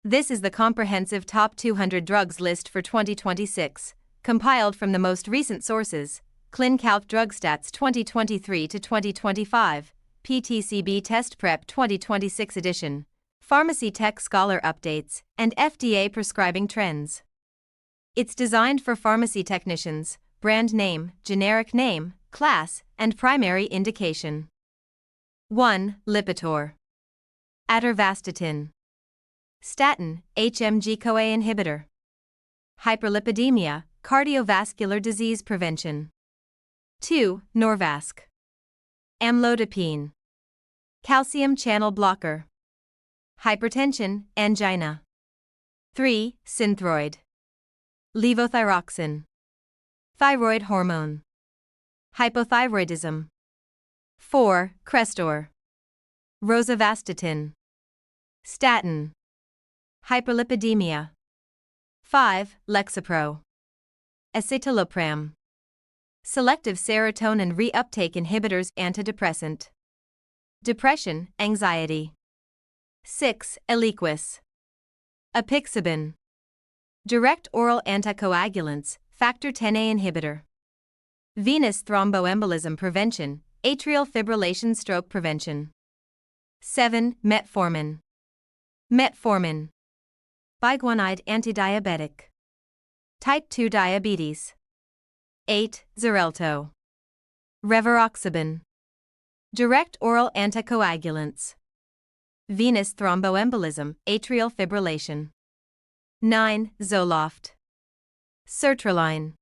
This is the comprehensive top 200 drugs list for 2026, compiled from the most recent sources: ClinCalc DrugStats 2023 to 2025, PTCB Test Prep 2026 edition, Pharmacy Tech Scholar updates, and FDA prescribing trends. It's designed for pharmacy technicians: brand name, generic name, class, and primary indication. 1. Lipitor. Atorvastatin. Statin, HMG-CoA inhibitor. Hyperlipidemia, cardiovascular disease prevention. 2. Norvasc. Amlodipine. Calcium channel blocker. Hypertension, angina. 3. Synthroid. Levothyroxine. Thyroid hormone. Hypothyroidism. 4. Crestor. Rosuvastatin. Statin. Hyperlipidemia. 5. Lexapro. Escitalopram. Selective serotonin reuptake inhibitors, antidepressant. Depression, anxiety. 6. Eliquis. Apixaban. Direct oral anticoagulants, factor Xa inhibitor. Venous thromboembolism prevention, atrial fibrillation, stroke prevention. 7. Metformin. Metformin. Biguanide antidiabetic. Type 2 diabetes. 8. Xarelto. Rivaroxaban. Direct oral anticoagulants. Venous thromboembolism, atrial fibrillation. 9. Zoloft. Sertraline.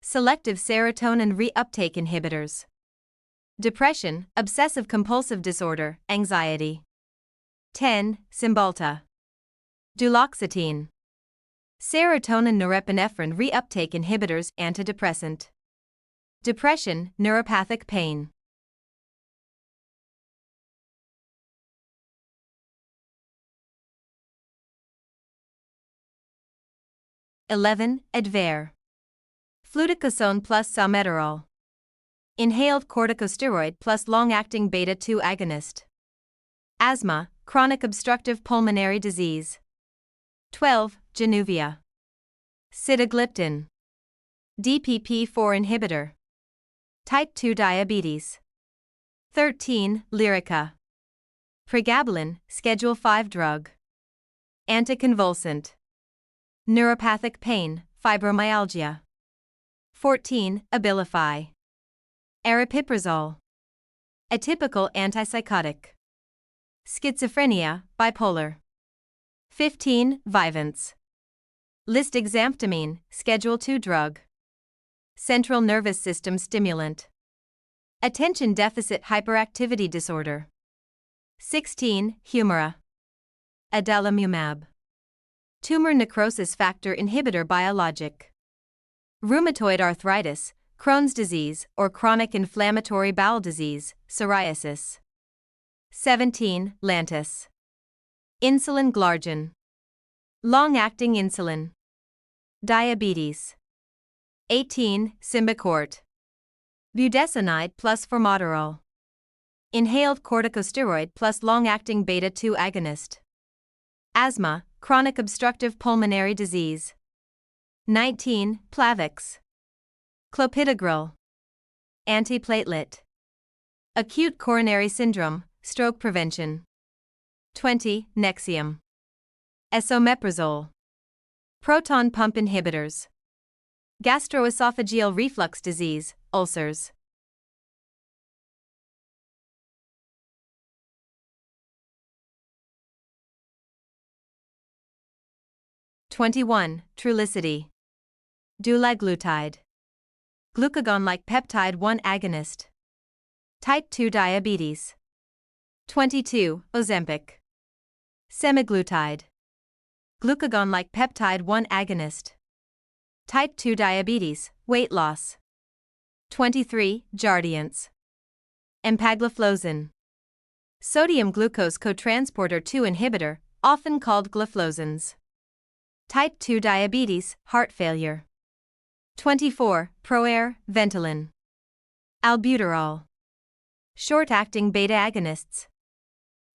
Selective serotonin reuptake inhibitors. Depression, obsessive compulsive disorder, anxiety. 10. Cymbalta. Duloxetine. Serotonin norepinephrine reuptake inhibitors, antidepressant. Depression, neuropathic pain. Advair. Fluticasone plus salmeterol. Inhaled corticosteroid plus long-acting beta-2 agonist. Asthma, chronic obstructive pulmonary disease. 12. Januvia. Sitagliptin. DPP-4 inhibitor. Type 2 diabetes. 13. Lyrica. Pregabalin, Schedule 5 drug. Anticonvulsant. Neuropathic pain, fibromyalgia. 14. Abilify. Aripiprazole. Atypical antipsychotic. Schizophrenia, bipolar. 15. Vyvanse. Lisdexamfetamine, Schedule 2 drug. Central nervous system stimulant. Attention deficit hyperactivity disorder. 16. Humira. Adalimumab. Tumor necrosis factor inhibitor biologic. Rheumatoid arthritis, Crohn's disease, or chronic inflammatory bowel disease, psoriasis. 17. Lantus. Insulin glargine. Long-acting insulin. Diabetes. 18. Symbicort. Budesonide plus formoterol. Inhaled corticosteroid plus long-acting beta-2 agonist. Asthma, chronic obstructive pulmonary disease. 19. Plavix. Clopidogrel. Antiplatelet. Acute coronary syndrome, stroke prevention. 20. Nexium. Esomeprazole. Proton pump inhibitors. Gastroesophageal reflux disease, ulcers. Trulicity. Dulaglutide. Glucagon-like peptide 1 agonist. Type 2 diabetes. 22. Ozempic. Semaglutide. Glucagon-like peptide 1 agonist. Type 2 diabetes, weight loss. 23. Jardiance. Empagliflozin. Sodium glucose cotransporter 2 inhibitor, often called gliflozins. Type 2 diabetes, heart failure. 24. Proair, Ventolin. Albuterol. Short-acting beta agonists.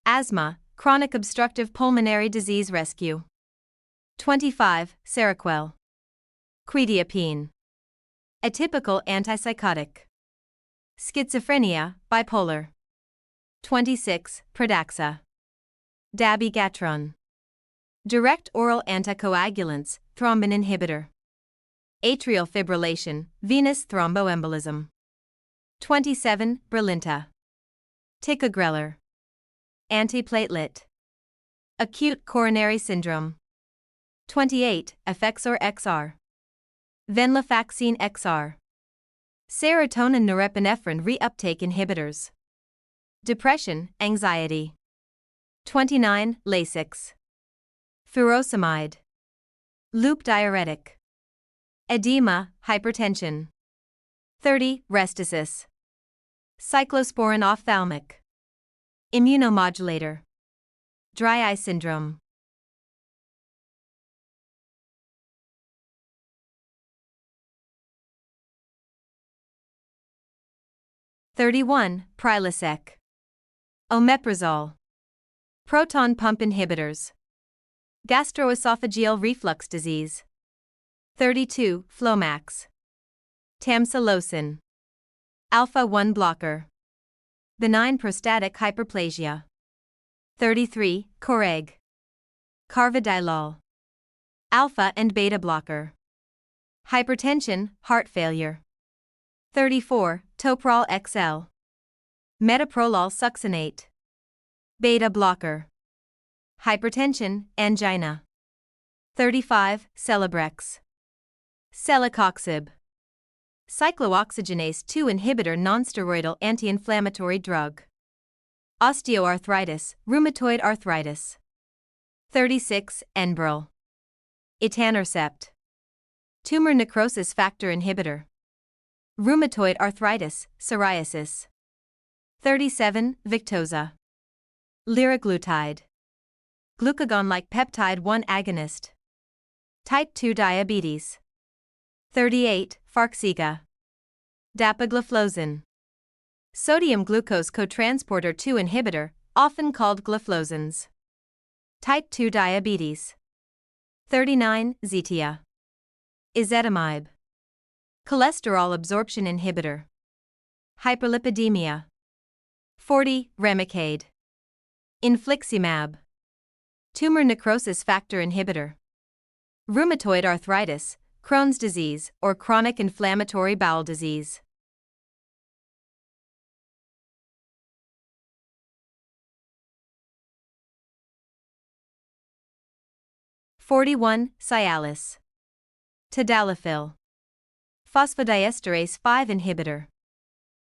Asthma, Chronic obstructive pulmonary disease rescue. 25. Seroquel. Quetiapine. Atypical antipsychotic. Schizophrenia, bipolar. 26. Pradaxa. Dabigatran. Direct oral anticoagulants, thrombin inhibitor. Atrial fibrillation, venous thromboembolism. 27. Brilinta. Ticagrelor. Antiplatelet. Acute coronary syndrome. 28. Effexor XR. Venlafaxine XR. Serotonin norepinephrine reuptake inhibitors. Depression, anxiety. 29. Lasix. Furosemide. Loop diuretic. Edema, hypertension. 30. Restasis. Cyclosporin ophthalmic. Immunomodulator. Dry eye syndrome. Prilosec. Omeprazole. Proton pump inhibitors. Gastroesophageal reflux disease. 32. Flomax. Tamsulosin. Alpha-1 blocker. Benign prostatic hyperplasia. 33. Coreg. Carvedilol. Alpha and beta blocker. Hypertension, heart failure. 34. Toprol XL. Metoprolol succinate. Beta blocker. Hypertension, angina. 35. Celebrex. Celecoxib. Cyclooxygenase 2 inhibitor nonsteroidal anti-inflammatory drug. Osteoarthritis, rheumatoid arthritis. 36. Enbrel. Etanercept. Tumor necrosis factor inhibitor. Rheumatoid arthritis, psoriasis. 37. Victoza. Liraglutide. Glucagon-like peptide 1 agonist. Type 2 diabetes. 38. Farxiga. Dapagliflozin. Sodium glucose cotransporter 2 inhibitor, often called gliflozins. Type 2 diabetes. 39. Zetia. Ezetimibe. Cholesterol absorption inhibitor. Hyperlipidemia. 40. Remicade. Infliximab. Tumor necrosis factor inhibitor. Rheumatoid arthritis, Crohn's disease, or chronic inflammatory bowel disease. Cialis. Tadalafil. Phosphodiesterase 5 inhibitor.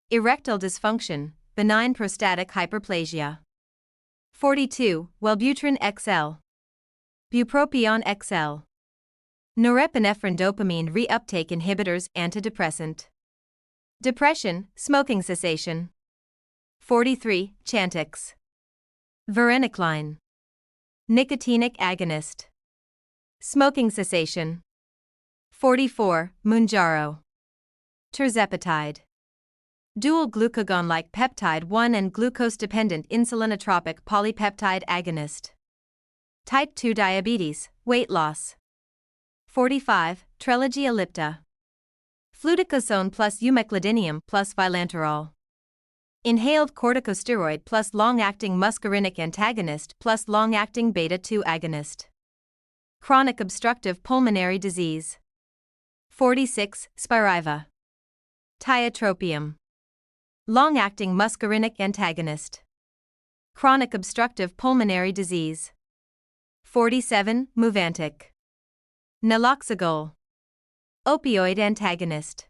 Erectile dysfunction, benign prostatic hyperplasia. 42. Wellbutrin XL. Bupropion XL. Norepinephrine dopamine reuptake inhibitors, antidepressant. Depression, smoking cessation. 43. Chantix. Varenicline. Nicotinic agonist. Smoking cessation. 44. Mounjaro. Tirzepatide. Dual glucagon-like peptide 1 and glucose-dependent insulinotropic polypeptide agonist. Type 2 diabetes, weight loss. 45. Trelegy ellipta. Fluticasone plus umeclidinium plus vilanterol. Inhaled corticosteroid plus long-acting muscarinic antagonist plus long-acting beta-2 agonist. Chronic obstructive pulmonary disease. 46. Spiriva. Tiotropium. Long-acting muscarinic antagonist. Chronic obstructive pulmonary disease. 47. Muvantic. Naloxegol. Opioid antagonist.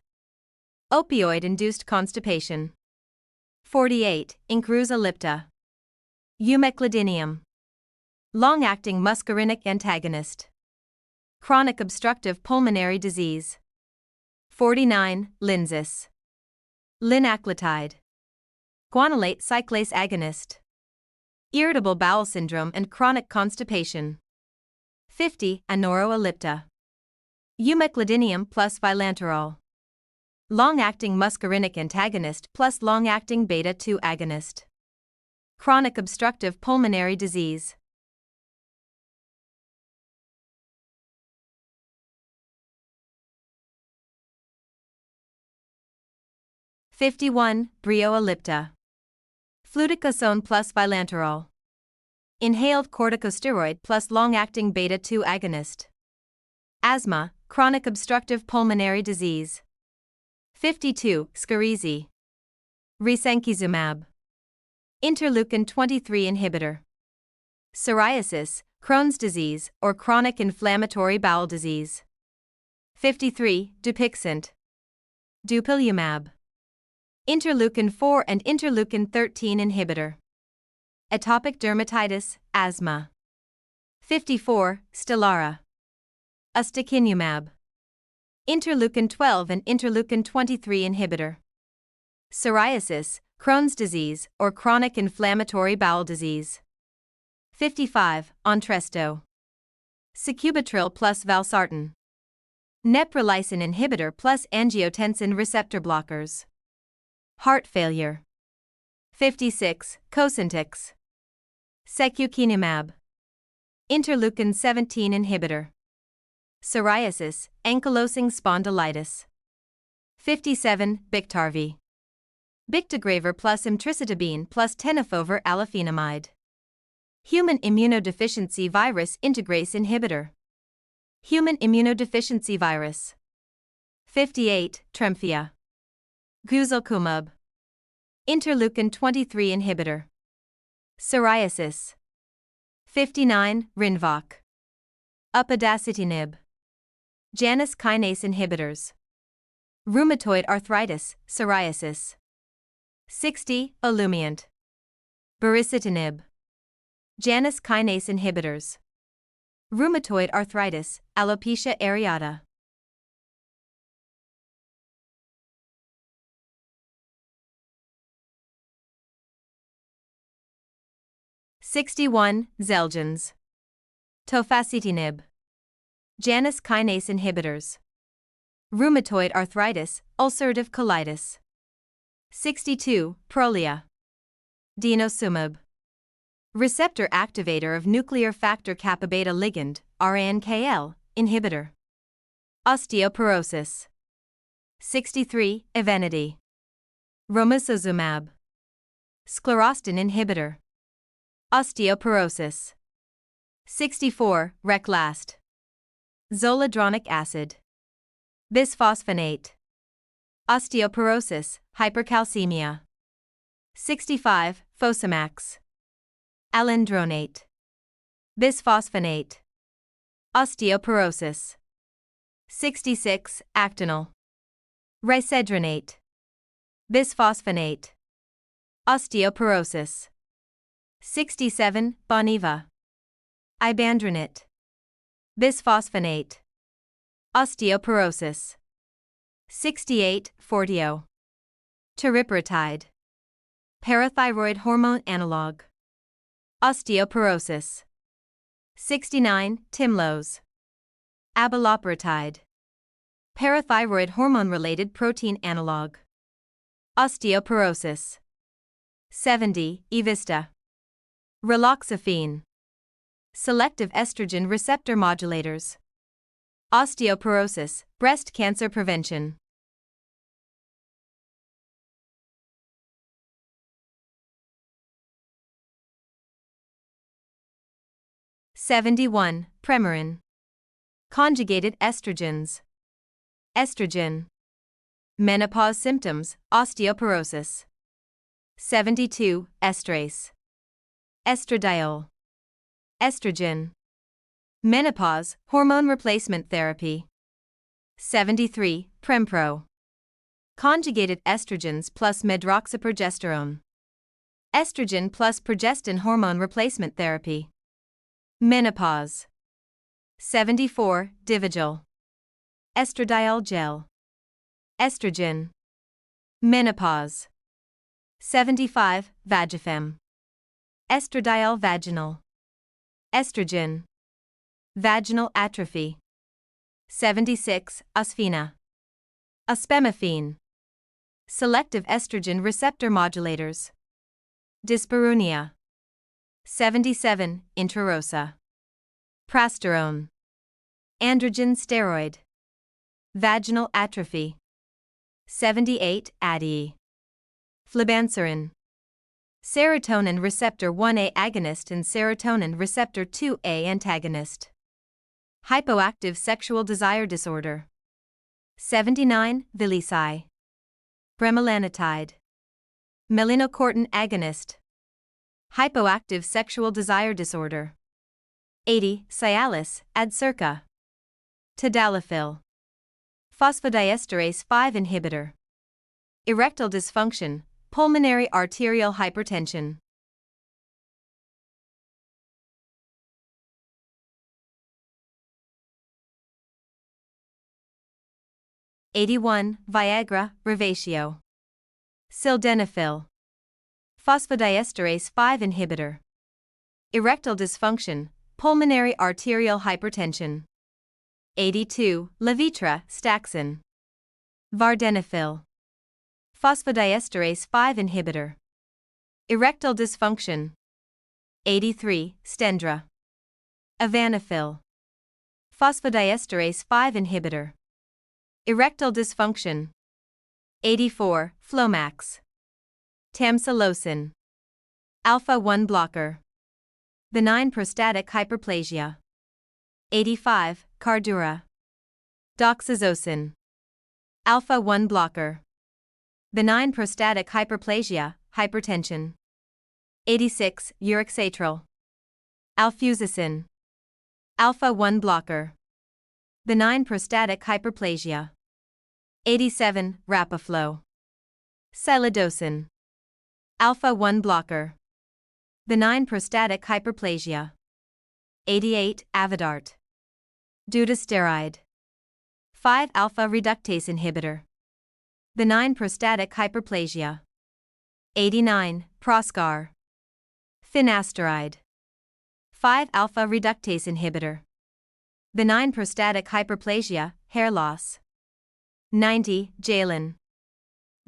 Opioid-induced constipation. 48. Incruz ellipta. Umeclidinium. Long-acting muscarinic antagonist. Chronic obstructive pulmonary disease. 49. Linzess. Linaclotide. Guanylate cyclase agonist. Irritable bowel syndrome and chronic constipation. 50. Anoro ellipta. Umeclidinium plus vilanterol. Long-acting muscarinic antagonist plus long-acting beta-2 agonist. chronic obstructive pulmonary disease. 51. Brio ellipta. Fluticasone plus vilanterol. Inhaled corticosteroid plus long-acting beta-2 agonist. Asthma, chronic obstructive pulmonary disease. 52. Scarisi. Risankizumab. Interleukin-23 inhibitor. Psoriasis, Crohn's disease, or chronic inflammatory bowel disease. 53. Dupixent. Dupilumab. Interleukin-4 and interleukin-13 inhibitor. Atopic dermatitis, asthma. 54. Stelara. Ustekinumab. Interleukin-12 and interleukin-23 inhibitor. Psoriasis, Crohn's disease, or chronic inflammatory bowel disease. 55. Entresto. Sacubitril plus valsartan. Neprilysin inhibitor plus angiotensin receptor blockers. Heart failure. 56. Cosentyx. Secukinumab. Interleukin-17 inhibitor. Psoriasis, ankylosing spondylitis. 57. Biktarvy. Bictegravir plus imtricitabine plus tenofovir alafenamide. Human immunodeficiency virus integrase inhibitor. Human immunodeficiency virus. 58. Tremfya. Guselkumab. Interleukin-23 inhibitor. Psoriasis. 59. Rinvoq. Upadacitinib. Janus kinase inhibitors. Rheumatoid arthritis, psoriasis. 60. Olumiant. Baricitinib. Janus kinase inhibitors. Rheumatoid arthritis, alopecia areata. 61. Xeljanz. Tofacitinib. Janus kinase inhibitors. Rheumatoid arthritis, ulcerative colitis. 62. Prolia. Denosumab. Receptor activator of nuclear factor kappa beta ligand, RANKL, inhibitor. Osteoporosis. 63. Evenity. Romosozumab. Sclerostin inhibitor. Osteoporosis. 64. Reclast. Zoledronic acid. Bisphosphonate. Osteoporosis, hypercalcemia. 65. Fosamax. Alendronate. Bisphosphonate. Osteoporosis. 66. Actinol. Risedronate. Bisphosphonate. Osteoporosis. 67. Boniva. Ibandronate. Bisphosphonate. Osteoporosis. 68. Forteo. Teriparatide. Parathyroid hormone analog. Osteoporosis. 69. Tymlos. Abaloparatide. Parathyroid hormone-related protein analog. Osteoporosis. 70. Evista. Raloxifene. Selective estrogen receptor modulators. Osteoporosis, breast cancer prevention. 71. Premarin. Conjugated estrogens. Estrogen. Menopause symptoms, osteoporosis. 72. Estrase. Estradiol. Estrogen. Menopause, hormone replacement therapy. 73. Prempro. Conjugated estrogens plus medroxyprogesterone. Estrogen plus progestin hormone replacement therapy. Menopause. 74. Divigel. Estradiol gel. Estrogen. Menopause. 75. Vagifem. Estradiol vaginal. Estrogen. Vaginal atrophy. 76. Osphena. Ospemifene. Selective estrogen receptor modulators. Dyspareunia. 77. Intrarosa. Prasterone. Androgen steroid. Vaginal atrophy. 78. ADE. Flibanserin. Serotonin receptor 1A agonist and serotonin receptor 2A antagonist. Hypoactive sexual desire disorder. 79. Vilici. Bremelanotide. Melanocortin agonist. Hypoactive sexual desire disorder. 80. Cialis, Adcirca. Tadalafil. Phosphodiesterase 5 inhibitor. Erectile dysfunction, pulmonary arterial hypertension. Viagra, Revatio. Sildenafil. Phosphodiesterase 5 inhibitor. Erectile dysfunction, pulmonary arterial hypertension. 82. Levitra, Staxin. Vardenafil. Phosphodiesterase 5 inhibitor. Erectile dysfunction. 83. Stendra. Avanafil. Phosphodiesterase 5 inhibitor. Erectile dysfunction. 84. Flomax. Tamsulosin. Alpha-1 blocker. Benign prostatic hyperplasia. 85. Cardura. Doxazosin. Alpha-1 blocker. Benign prostatic hyperplasia, hypertension. 86. Urixatrol. Alfuzacin. Alpha-1 blocker. Benign prostatic hyperplasia. 87. Rapaflo. Silodosin. Alpha-1 blocker. Benign prostatic hyperplasia. 88. Avodart. Dutasteride. 5-alpha reductase inhibitor. Benign prostatic hyperplasia. 89. Proscar. Finasteride. 5-alpha reductase inhibitor. Benign prostatic hyperplasia, hair loss. 90. Jalin.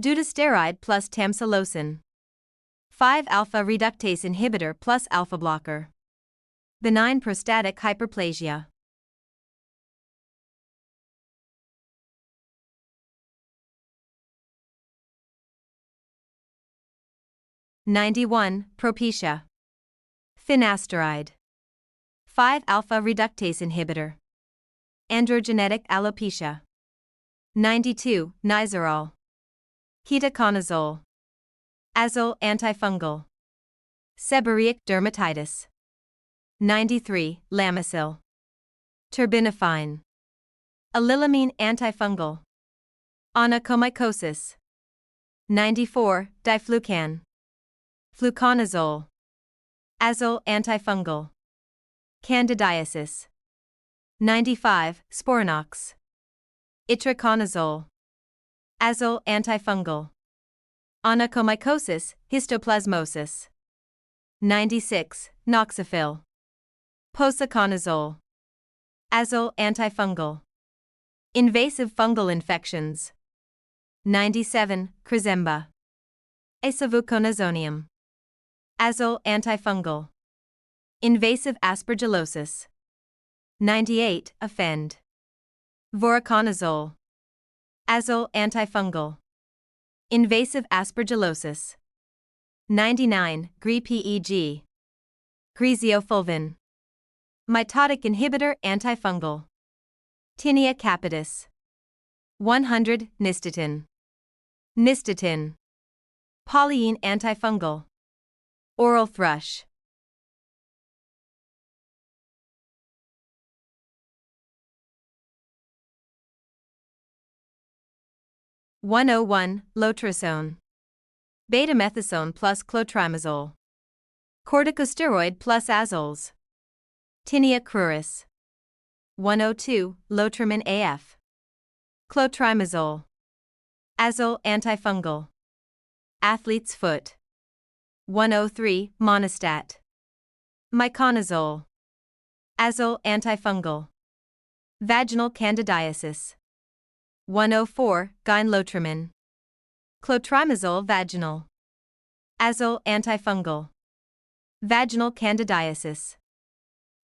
Dutasteride plus tamsulosin. 5-alpha reductase inhibitor plus alpha blocker. Benign prostatic hyperplasia. Propecia. Finasteride. 5-alpha reductase inhibitor. Androgenetic alopecia. 92. Nizerol. Ketoconazole. Azole antifungal. Seborrheic dermatitis. 93. Lamisil. Terbinafine. Allylamine antifungal. Onychomycosis. 94. Diflucan. Fluconazole. Azole antifungal. Candidiasis. 95. Sporanox. Itraconazole. Azole antifungal. Onychomycosis, histoplasmosis. 96. Noxafil. Posaconazole. Azole antifungal. Invasive fungal infections. 97. Cresemba. Asavuconazonium. Azole antifungal. Invasive aspergillosis. 98. Offend. Voriconazole. Azole antifungal. Invasive aspergillosis. 99. GRI-PEG. Griseofulvin. Mitotic inhibitor antifungal. Tinea capitis. 100. Nystatin. Nystatin. Polyene antifungal. Oral thrush. 101. Lotrosone. Betamethasone plus clotrimazole. Corticosteroid plus azoles. Tinea cruris. 102. Lotrimin AF. Clotrimazole. Azole antifungal. Athlete's foot. 103. Monostat. Miconazole. Azole antifungal. Vaginal candidiasis. 104. Gyne-lotrimin. Clotrimazole vaginal. Azole antifungal. Vaginal candidiasis.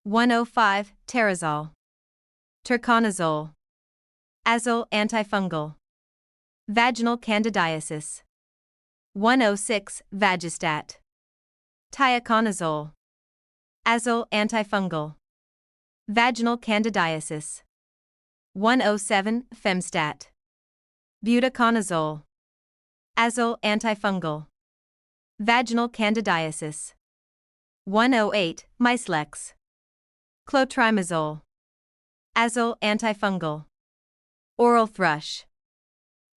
105 Terazole. Turconazole. Azole antifungal. Vaginal candidiasis. 106 Vagistat. Tiaconazole. Azole antifungal. Vaginal candidiasis. 107 Femstat. Butaconazole. Azole antifungal. Vaginal candidiasis. 108 Mislex. Clotrimazole. Azole antifungal. Oral thrush.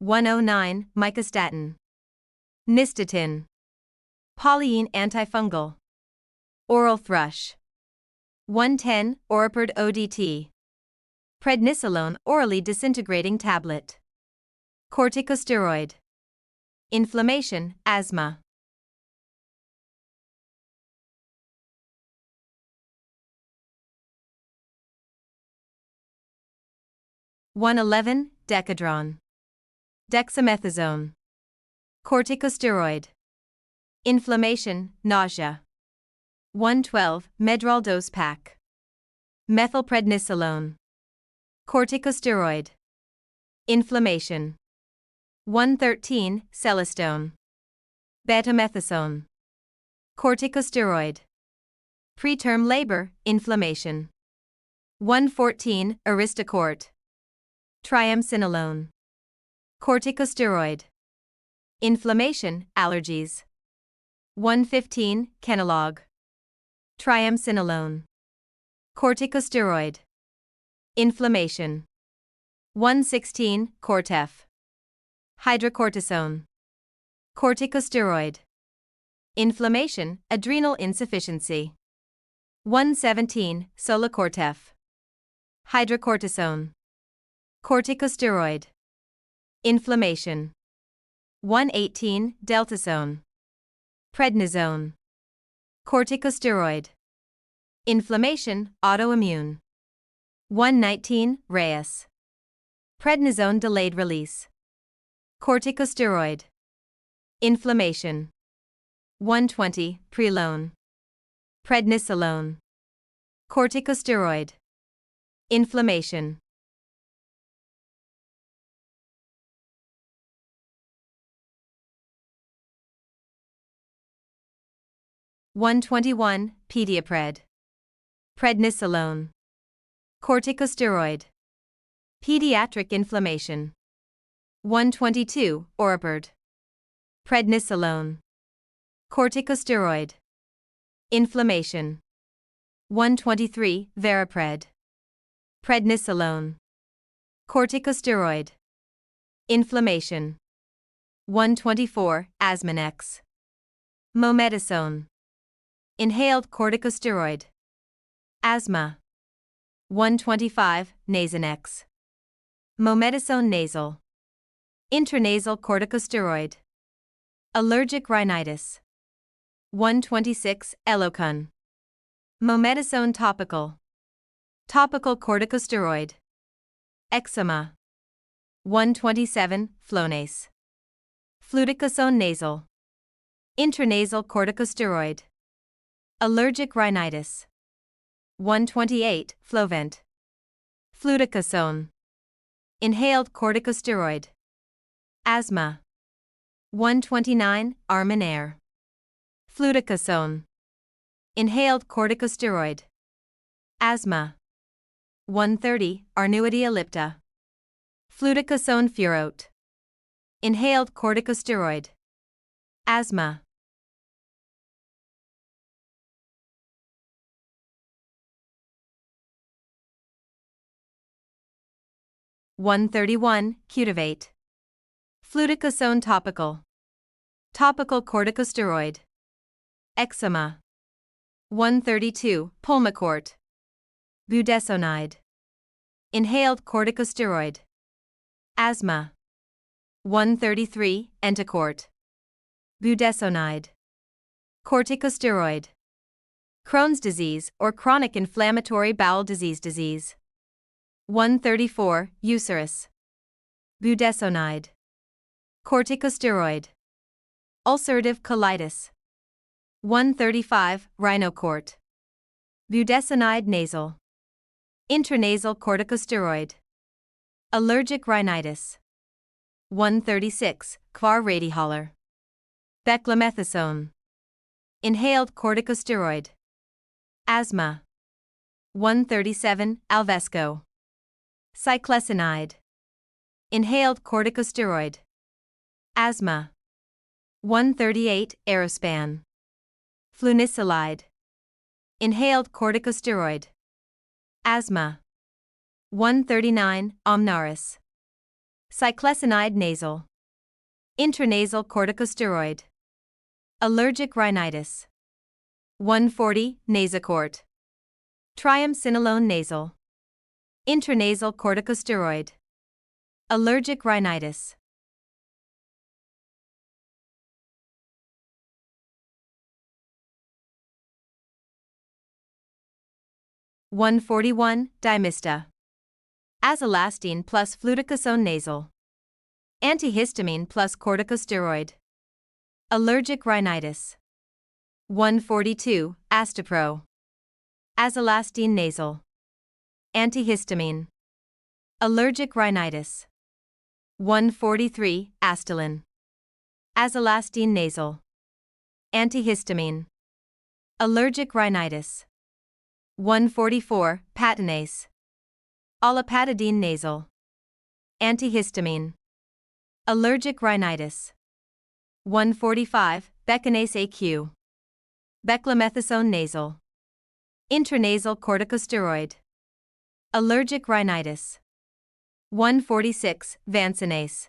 109 Mycostatin. Nystatin. Polyene antifungal. Oral thrush. 110 Oriperd ODT. Prednisolone orally disintegrating tablet. Corticosteroid. Inflammation, asthma. (111) Decadron. Dexamethasone. Corticosteroid. Inflammation, nausea. 112 Medrol dose pack. Methylprednisolone. Corticosteroid. Inflammation. 113 Celestone. Betamethasone. Corticosteroid. Preterm labor, inflammation. 114 Aristocort. Triamcinolone. Corticosteroid. Inflammation, allergies. 115 Kenalog. Triamcinolone. Corticosteroid. Inflammation. 116 Cortef. Hydrocortisone. Corticosteroid. Inflammation, adrenal insufficiency. 117 Solocortef. Hydrocortisone. Corticosteroid. Inflammation. 118 Deltasone. Prednisone. Corticosteroid. Inflammation, autoimmune. 119 Reyes. Prednisone delayed release. Corticosteroid. Inflammation. 120 Prelone. Prednisolone. Corticosteroid. Inflammation. (121) Pediapred. Prednisolone. Corticosteroid. Pediatric inflammation. 122 Oriperd. Prednisolone. Corticosteroid. Inflammation. 123 Varipred. Prednisolone. Corticosteroid. Inflammation. 124 Asmanex. Mometasone. Inhaled corticosteroid. Asthma. 125 Nasonex. Mometasone nasal. Intranasal corticosteroid. Allergic rhinitis. 126 Elocun. Mometasone topical. Topical corticosteroid. Eczema. 127 Flonase. Fluticasone nasal. Intranasal corticosteroid. Allergic rhinitis. 128 Flovent. Fluticasone. Inhaled corticosteroid. Asthma. 129 Arminair. Fluticasone. Inhaled corticosteroid. Asthma. 130 Arnuity ellipta. Fluticasone furoate. Inhaled corticosteroid. Asthma. (131) Cutivate. Fluticasone topical. Topical corticosteroid. Eczema. 132 Pulmicort. Budesonide. Inhaled corticosteroid. Asthma. 133 Entacort. Budesonide. Corticosteroid. Crohn's disease or chronic inflammatory bowel disease. 134 Euceris. Budesonide. Corticosteroid. ulcerative colitis. 135, rhinocort. Budesonide nasal. Intranasal corticosteroid. Allergic rhinitis. 136, Kvar radiholler. Beclomethasone. Inhaled corticosteroid. Asthma. 137, Alvesco. Cyclesinide. Inhaled corticosteroid. Asthma. 138, Aerospan. Flunisolide. Inhaled corticosteroid. Asthma. 139, Omnaris. Cyclesinide nasal. Intranasal corticosteroid. Allergic rhinitis. 140, Nasacort. Triamcinolone nasal. Intranasal corticosteroid. Allergic rhinitis. (141) Dimista. Azolastine plus fluticasone nasal. Antihistamine plus corticosteroid. Allergic rhinitis. 142 Astapro. Azolastine nasal. Antihistamine. Allergic rhinitis. 143 Astelin. Azolastine nasal. Antihistamine. Allergic rhinitis. 144 Patinase. Olopatadine nasal. Antihistamine. Allergic rhinitis. 145 Beckinase AQ. Beclomethasone nasal. Intranasal corticosteroid. Allergic rhinitis. 146 Vancinase.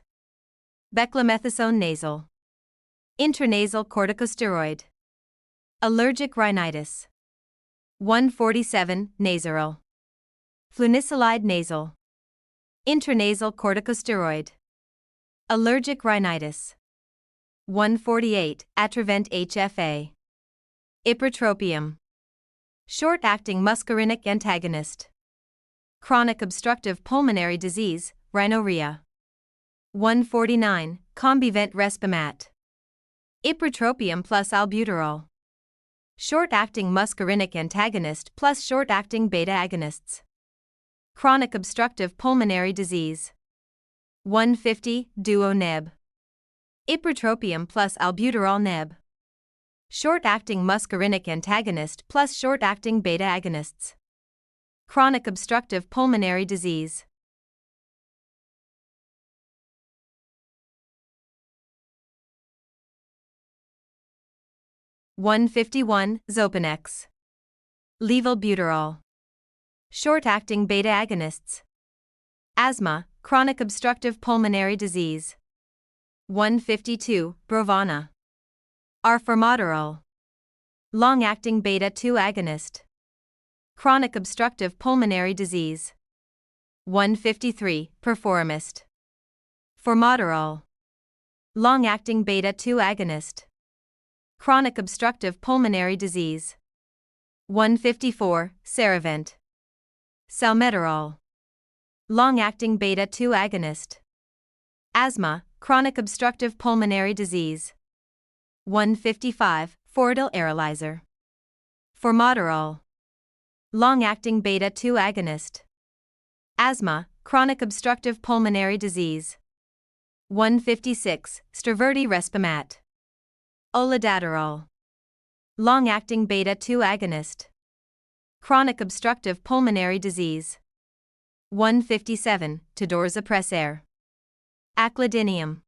Beclomethasone nasal. Intranasal corticosteroid. Allergic rhinitis. 147 Nasaral. Flunisolide nasal. Intranasal corticosteroid. Allergic rhinitis. 148 Atrovent HFA. Ipratropium. Short-acting muscarinic antagonist. Chronic obstructive pulmonary disease, rhinorrhea. 149 Combivent Respimat. Ipratropium plus albuterol. Short-acting muscarinic antagonist plus short-acting beta agonists. Chronic obstructive pulmonary disease. 150 Duo Neb. Ipratropium plus albuterol neb. Short-acting muscarinic antagonist plus short-acting beta agonists. Chronic obstructive pulmonary disease. (151) Xopenex. Levolbuterol. Short-acting beta agonists. Asthma, chronic obstructive pulmonary disease. 152 Brovana. Arformoterol. Long-acting beta-2 agonist. Chronic obstructive pulmonary disease. 153 Perforomist. Formoterol. Long-acting beta-2 agonist. Chronic obstructive pulmonary disease. 154 Ceravent. Salmeterol. Long-acting beta-2 agonist. Asthma, chronic obstructive pulmonary disease. 155 Fordyl arylizer. Formoterol. Long-acting beta-2 agonist. Asthma, chronic obstructive pulmonary disease. 156 Straverti Respimat. Olodaterol. Long-acting beta-2 agonist. Chronic obstructive pulmonary disease. 157 Tidorzopressor. Aclidinium.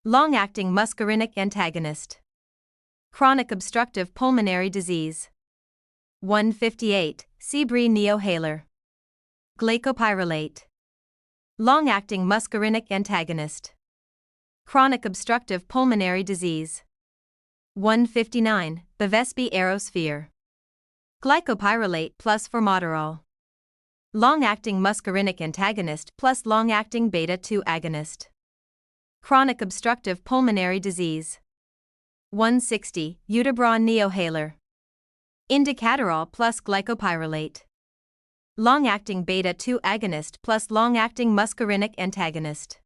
Long-acting muscarinic antagonist. Chronic obstructive pulmonary disease. 158 Seebri neohaler. Glycopyrrolate. Long-acting muscarinic antagonist. Chronic obstructive pulmonary disease. 159 Bevespi aerosphere. Glycopyrrolate plus formoterol. Long-acting muscarinic antagonist plus long-acting beta-2 agonist. Chronic obstructive pulmonary disease. 160 Udibron neohaler. Indicaterol plus glycopyrrolate. Long-acting beta-2 agonist plus long-acting muscarinic antagonist.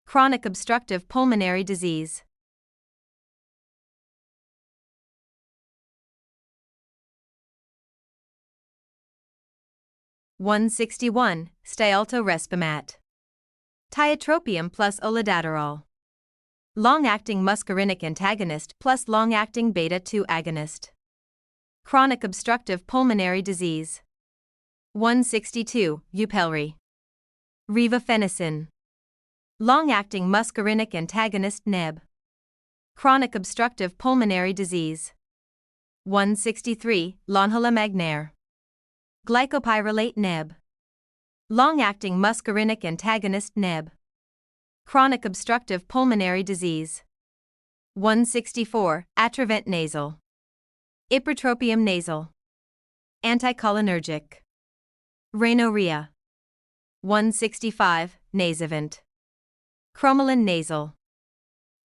Chronic obstructive pulmonary disease. 161, Stialto Respimat. Tiotropium plus olidaterol. Long-acting muscarinic antagonist plus long-acting beta-2 agonist. Chronic obstructive pulmonary disease. 162, Upelri. Rivafenacin. Long-acting muscarinic antagonist NEB. Chronic obstructive pulmonary disease. 163, Lonhala-Magnair. Glycopyrrolate NEB. Long-acting muscarinic antagonist NEB. Chronic obstructive pulmonary disease. 164, Atrovent nasal. Ipratropium nasal. Anticholinergic. Rhinorrhea. 165, Nasavent. Cromolyn nasal.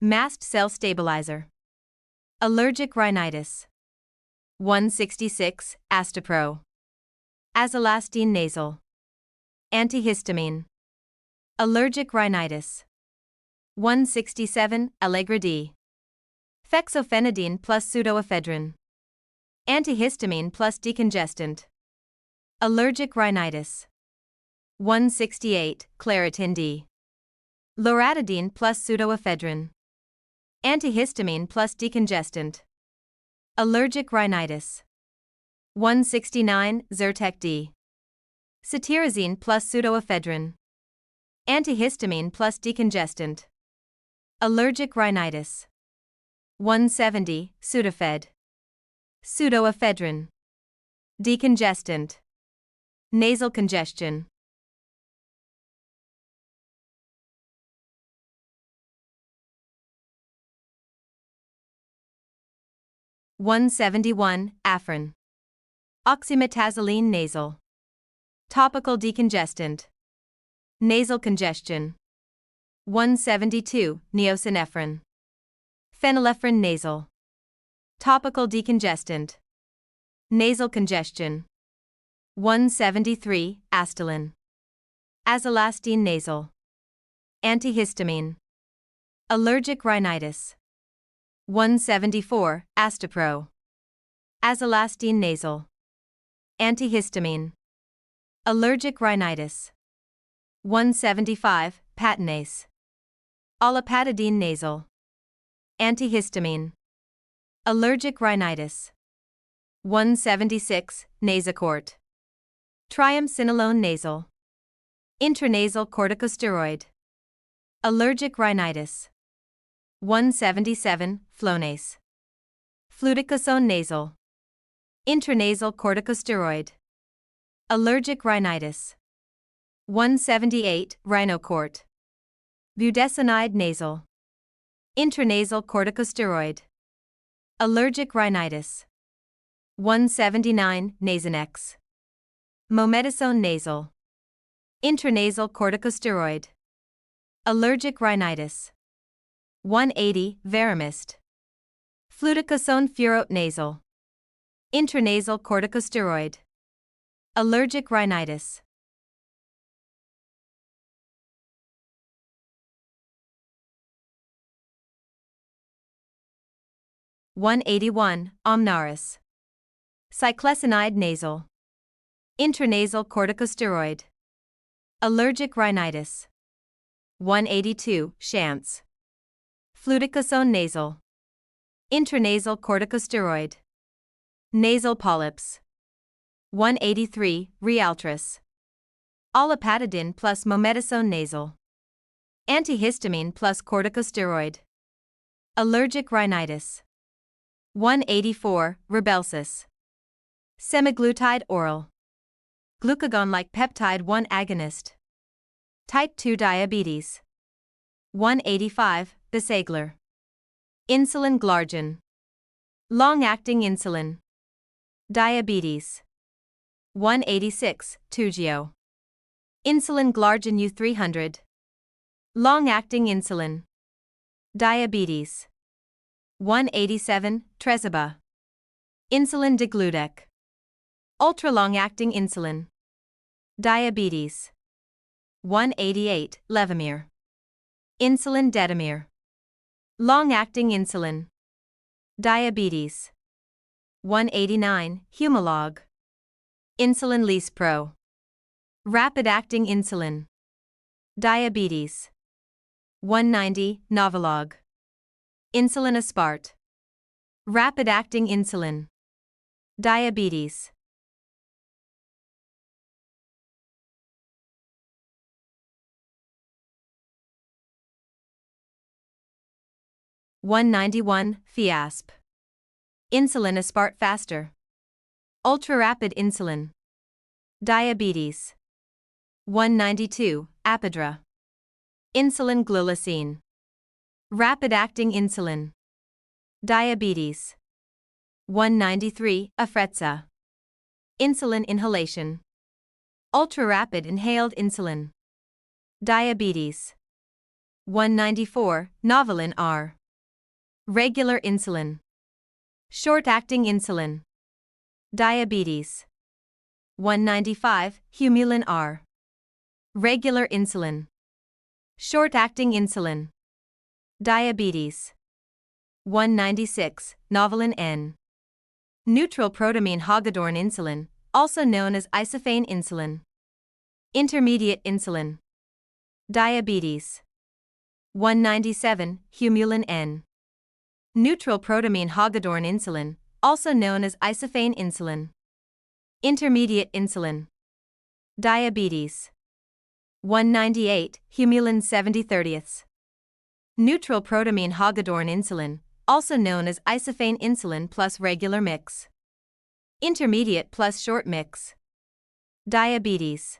Mast cell stabilizer. Allergic rhinitis. 166, Astapro. Azolastine nasal. Antihistamine. Allergic rhinitis. 167, Allegra D. Fexofenadine plus pseudoephedrine. Antihistamine plus decongestant. Allergic rhinitis. 168, Claritin D. Loratadine plus pseudoephedrine. Antihistamine plus decongestant. Allergic rhinitis. 169, Zyrtec D. Cetirizine plus pseudoephedrine. Antihistamine plus decongestant. Allergic rhinitis. 170, Sudafed. Pseudoephedrine. Decongestant. Nasal congestion. (171) Afrin. Oxymetazoline nasal. Topical decongestant. Nasal congestion. 172 Neosynephrine. Phenylephrine nasal. Topical decongestant. Nasal congestion. 173 Astelin. Azolastine nasal. Antihistamine. Allergic rhinitis. 174 Astapro. Azolastine nasal. Antihistamine. Allergic rhinitis. 175 Patinase. Olopatadine nasal. Antihistamine. Allergic rhinitis. 176 Nasacort. Triamcinolone nasal. Intranasal corticosteroid. Allergic rhinitis. 177 Flonase. Fluticasone nasal. Intranasal corticosteroid. Allergic rhinitis. 178 Rhinocort. Budesonide nasal. Intranasal corticosteroid. Allergic rhinitis. 179 Nasonex. Mometasone nasal. Intranasal corticosteroid. Allergic rhinitis. 180 Veramist. Fluticasone furoate nasal. Intranasal corticosteroid. Allergic rhinitis. (181) Omnaris. Cyclesinide nasal. Intranasal corticosteroid. Allergic rhinitis. 182 Shantz. Fluticasone nasal. Intranasal corticosteroid. Nasal polyps. 183 Rialtris. Olopatadine plus mometasone nasal. Antihistamine plus corticosteroid. Allergic rhinitis. 184 Rybelsus. Semaglutide oral. Glucagon-like peptide 1 agonist. Type 2 diabetes. 185 Bisaglar. Insulin glargine. Long-acting insulin. Diabetes. 186 Toujeo. Insulin glargine U300. Long-acting insulin. Diabetes. 187 Tresiba. Insulin degludec. Ultra-long-acting insulin. Diabetes. 188 Levemir. Insulin detamir. Long-acting insulin. Diabetes. 189 Humalog. Insulin Lispro. Rapid-acting insulin. Diabetes. 190, Novolog. Insulin aspart. Rapid-acting insulin. Diabetes. (191) Fiasp. Insulin aspart faster. Ultra-rapid insulin. Diabetes. 192 Apidra. Insulin glulicine. Rapid-acting insulin. Diabetes. 193 Afrezza. Insulin inhalation. Ultra-rapid inhaled insulin. Diabetes. 194 Novolin R. Regular insulin. Short-acting insulin. Diabetes. 195 Humulin R. Regular insulin. Short-acting insulin. Diabetes. 196 Novolin N. Neutral protamine Hagedorn insulin, also known as isophane insulin. Intermediate insulin. Diabetes. 197 Humulin N. Neutral protamine Hagedorn insulin, also known as isophane insulin. Intermediate insulin. Diabetes. 198 Humulin 70/30. Neutral protamine Hagedorn insulin, also known as isophane insulin plus regular mix. Intermediate plus short mix. Diabetes.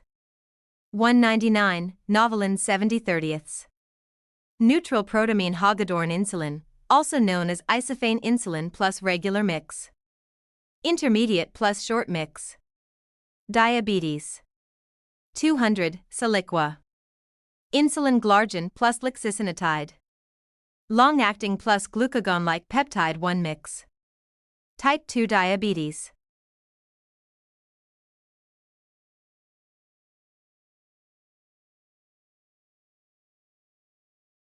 199 Novolin 70/30. Neutral protamine Hagedorn insulin, also known as isophane insulin plus regular mix. Intermediate plus short mix. Diabetes. 200 Soliqua. Insulin glargine plus lixisenatide. Long-acting plus glucagon-like peptide 1 mix. Type 2 diabetes.